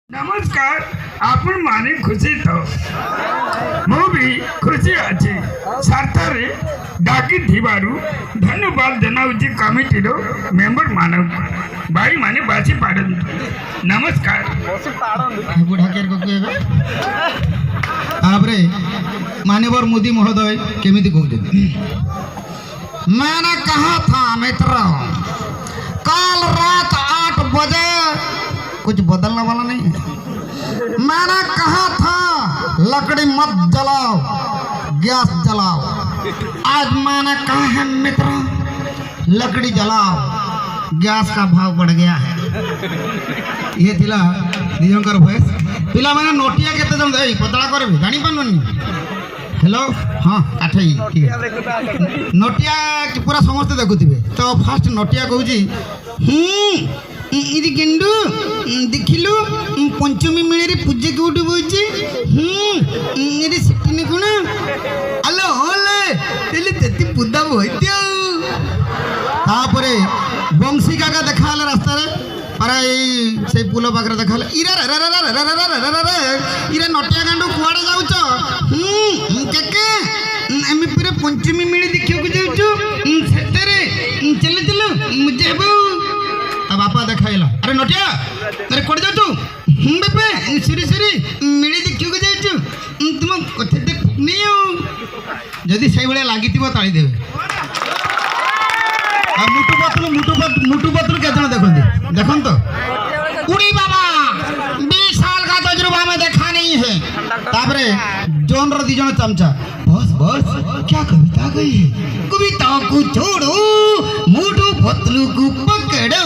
नमस्कार आपण माने खुशी तो मु भी खुशी अच्छी सार्थरे डाकी थिबारु धन्यवाद जनाउची कमिटी रो मेंबर मानव भाई माने बासी पाडन नमस्कार बुढ़ा केर को कहबे तापरे माननीय मोदी महोदय केमिति कहते मैंने कहा था मित्र कल रात 8 बजे कुछ बदलने वाला नहीं है। मैंने कहा था लकड़ी मत जलाओ गैस जलाओ। आज मैंने कहा है मित्र लकड़ी जलाओ गैस का भाव बढ़ गया है। ये थिला निजंकर भॉइस पिला मैंने नोटिया केते जम दे पतला करबी जानि पाननी हेलो हाँ आठई ठीक है नोटिया की पूरा समस्त देखुथिबे तो फास्ट नोटिया कहूची इदी गेंडू देखिलु पंचमी मेळे पूजा कोठी बोइची इदी सिटिने कोन अलो होले तेली तेती पुदा बोइतियो तापरे बंशी काका देखाले रास्ता रे अरे से पुल पाखरे देखाले इरा रे रे रे रे रे रे इरा नोटिया गांडू कुआडे जाउचो केके एमे पूरे पंचमी मेळे देखियो को जाउचो सेतरे चल चल मुझे बो बापा देखाइला अरे नोटिया अरे कोड जाऊ तू बेपे सिरी सिरी मिली देखियो के जाऊ तुम कथे देख नियो जदी सही बळे लागितिबो ताळी देबे आ मुटु पतलु के जण देखन देखन तो उड़ी बाबा 20 साल का तजुर्बा में देखा नहीं है तापरे जोन रो दी जण चमचा बस बस क्या कविता गई है कविता को छोड़ो मुटु पतलु को पकड़ो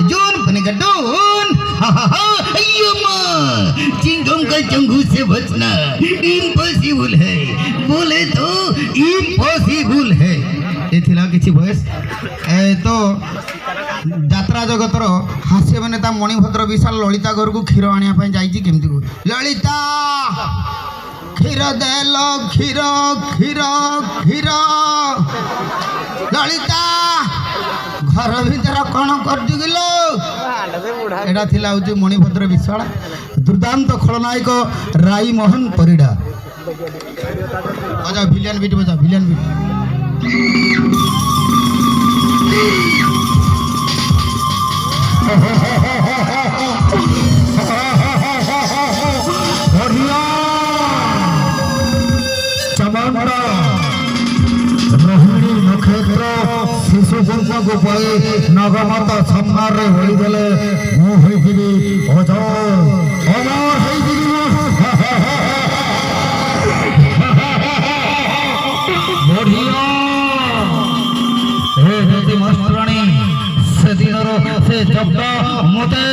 जोन बनेगा डोन अयो मां चिंगम का चंगू से बचना इम्पॉसिबल है बोले तो इम्पॉसिबल है ये थिला किछि भॉइस ए तो यात्रा जगतर हास्य अभिनेता मणिभद्र विशाल ललिता घर को क्षीर आनिया पई जाईची केमती को ललिता क्षीर देलो क्षीर क्षीर क्षीर ललिता घर भीतर कौन कर दिलो एडा थिला होची मणिभद्र विशाल दुर्दांत खलनायक राई मोहन परिडा बजा विलियन बीट बजा विलियन बीट बढ़िया चमड़ा रोहिणी नक्षत्र शिशु पुरुष को पाई नगमत संहार होइगले मु होइगिरी अजय अमर होइगिरी बढ़िया हे ज्योति मास्टराणी से दिनरो से जब्द मते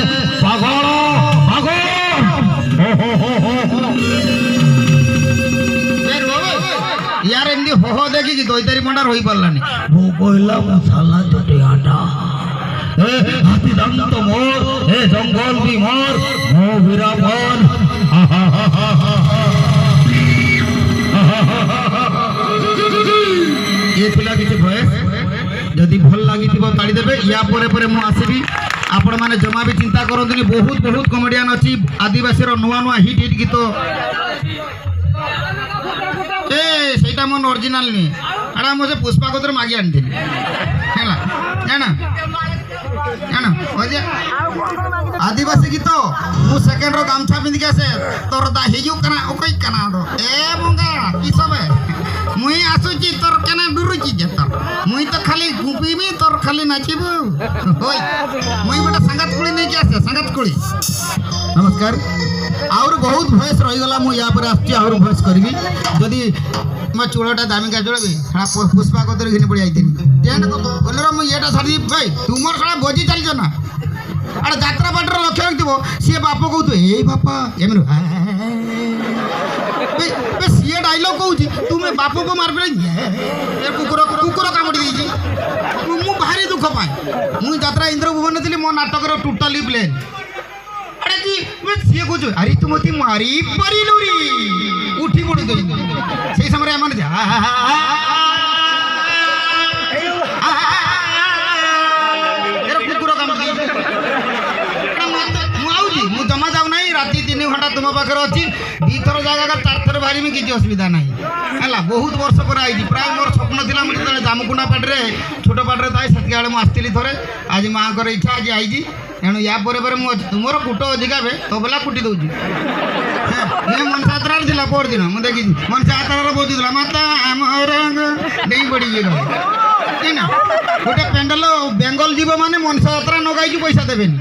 पागल पागल यार एमदी हो देखी कि दोइतारी मंडार होई परलानी वो कोइला मसाला जटे आटा ए हाथी दंत मोर ए जंगल भी मोर मो वीरापन ये पिला किछि भॉइस जदि भल लागिथिबो ताली देबे या परे परे मु आसीबी आपण माने जमा भी चिंता करंतनी बहुत बहुत कॉमेडियन अछि आदिवासी रो नुवा नुवा हिट हिट गीत ए सेटा मन ओरिजिनल नी अडा मोसे पुष्पा कोतर मागी आनथिली हैला जाना जाना ओजे आदिवासी गीत मु सेकंड रो गामछा पिंदी के तोर दा हिजु कना ओकई कना दो ए मुंगा की सबे मुई आसुची तोर कना डुरुची जतर मुई तो खाली गुपीबी तोर खाली नाचिबो होय मुई बटा संगत कुली नै के आसे संगत कुली नमस्कार और बहुत भॉइस रही गला मु या पर आस्ती और भॉइस करबी जदी म चूड़ाटा दामी का जोड़बी साला पुष्पा को तोर घिनी पड़ी आइतिनी टेंट को बोलरो मु एटा साडी भाई तुमर साला बोजी चल जो ना अरे यात्रा बाटर लक्ष्य रखिबो सी बाप कहू ए बापा एमनु बे सी डायलॉग कहू तुम बाप को मार पे ए कुकुर कुकुर कामुडी दीजी मु भारी दुख पाए मु यात्रा इंद्र भुवन थिली मो नाटक रो टोटली प्लेन अरे जी बे सी कहू अरे तुम मती मारी परिलुरी उठी पड़ गई से समय मन कुकुर कामुडी मु जमा जाऊ नहीं ନାହିଁ ରାତି 3 ଘଣ୍ଟା ତୁମ ପାଖରେ ଅଛି 2 ଥର ଜାଗା 4 ଥର ବାହାରିବି କିଛି ଅସୁବିଧା ନାହିଁ ହେଲା ବହୁତ ବର୍ଷ ପରେ ଆଇଛି ପ୍ରାୟ ମୋର ସ୍ୱପ୍ନ ଥିଲା ମୁଁ ଯେତେବେଳେ ଜାମୁକୁଣ୍ଡା ପାଟିରେ ଛୋଟ ପାଟିରେ ଥାଏ ସେତିକି ବେଳେ ମୁଁ ଆସିଥିଲି ଥରେ ଆଜି ମାଆଙ୍କର ଇଚ୍ଛା ଆଜି ଆଇଛି ତେଣୁ ୟା ପରେ ମୁଁ ଅଛି ତୁମର କୁଟ ଅଧିକା ବେ ତବଲା କୁଟି ଦେଉଛି ମନସା ଯାତ୍ରାରେ ଥିଲା ପରଦିନ ମୁଁ ଦେଖିଛି ମନସା ଯାତ୍ରାରେ ବୋଧୁଥିଲା ମାତା ଆମର ଡେଇଁ ପଡ଼ିକି ନା ଗୋଟେ ପେଣ୍ଡାଲ ବେଙ୍ଗଲ ଯିବ ମାନେ ମନସା ଯାତ୍ରା ନ ଗାଇଛୁ ପଇସା ଦେବେନି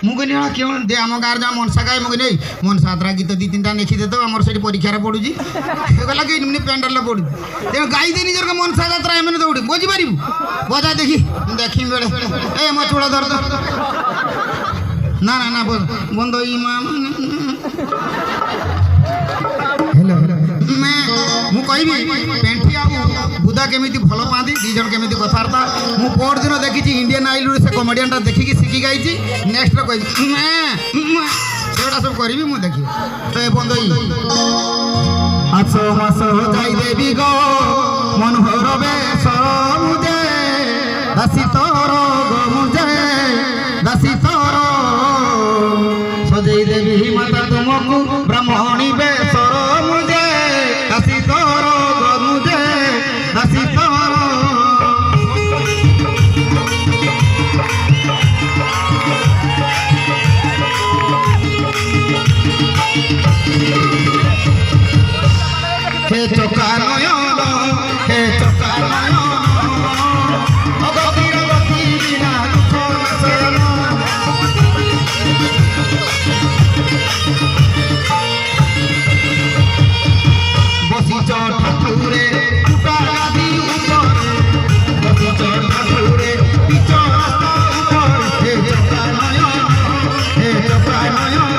ମୁଁ କହିଲି ହଁ କେଉଁ ଦେ ଆମ ଗାଁରେ ଯାହା ମନସା ଗାଏ ମୁଁ କହିଲି ମନସା ଯାତ୍ରା ଗୀତ 2-3ଟା ଲେଖିଦେ ତ ଆମର ସେଠି ପରୀକ୍ଷାରେ ପଡ଼ୁଛି ଗଲା କି ପେଣ୍ଡାଲରେ ପଡ଼ୁଛି ତେଣୁ ଗାଇଦେ ନିଜର ମନସା ଯାତ୍ରା ଏମାନେ ଦୌଡ଼ି ବୁଝିପାରିବୁ ବଜା ଦେଖିବି ବେଳେ ଏ ମୋ ଚୂଳ ଧର ନା ନା ନା ବନ୍ଦ ମୁଁ କହିବି ପେଣ୍ଠି ଆଉ ବୁଦା କେମିତି ଭଲ ପାଆନ୍ତି 2 ଜଣ କେମିତି କଥାବାର୍ତ୍ତା ମୁଁ ପରଦିନ ଦେଖିଛି ଇଣ୍ଡିଆନ୍ ଆଇଡଲରେ ସେ କମେଡ଼ିଆନଟା ଦେଖିକି ଶିଖି ଯାଇଛି ନେକ୍ସଟ କହିବି ସେଗୁଡ଼ା ସବୁ କରିବି ମୁଁ ଦେଖିବି ତ ଏ ବନ୍ଦ ଆସ ମାସ ଯାଇ ଦେବି ଗো ମନୋହର ବେଶ ମୁଜେ ଦାସୀ ତୋର ଗো ମୁଜେ ଦାସୀ ତୋର ସଜେଇ ଦେବି ମାତା ତୁମକୁ ବ୍ରାହ୍ମଣୀ ବେଶ ମୁଜେ ଦାସୀ ତୋର ଗো ମୁଜେ ଦାସୀ ତୋର হে চোকা নয়ন হে চোকা নয়ন অগতির গতি বিনা দুঃখ নাশন বসিছ ঠাকুরে টুটা গাদি উপরে বসিছ ঠাকুরে পিছ রাস্তা উপরে হে চোকা নয়ন হে চোকা নয়ন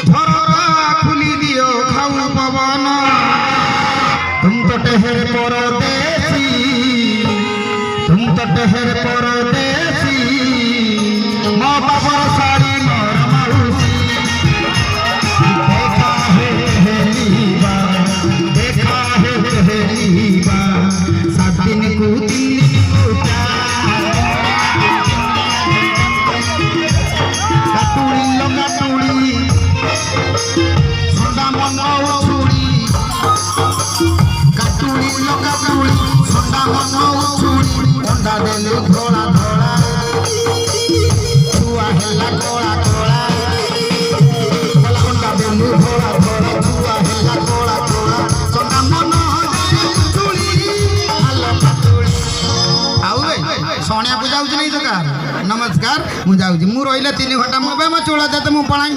ঝররা খুলি দিও খাউ পবন तुम तो टहर परदेसी तुम तो टहर परदेसी मो बाबर साड़ी मोर माउसी देखा है हेलीबा 7 दिन को 3 दिन को काटुड़ी लगा टुड़ी सदा मन छुड़ी काटुड़ी लगा टुड़ी सदा मन छुड़ी अंडा देले धोला धोला छुआ हेला कोला कोला अंडा देले धोला धोला छुआ हेला कोला कोला सदा मन छुड़ी आलो काटुड़ी आउ बे सोनिया पूजा होची नहीं जकार नमस्कार मु जाउची मु रहिला 3 घंटा मोबे म चोला देते मु पळाई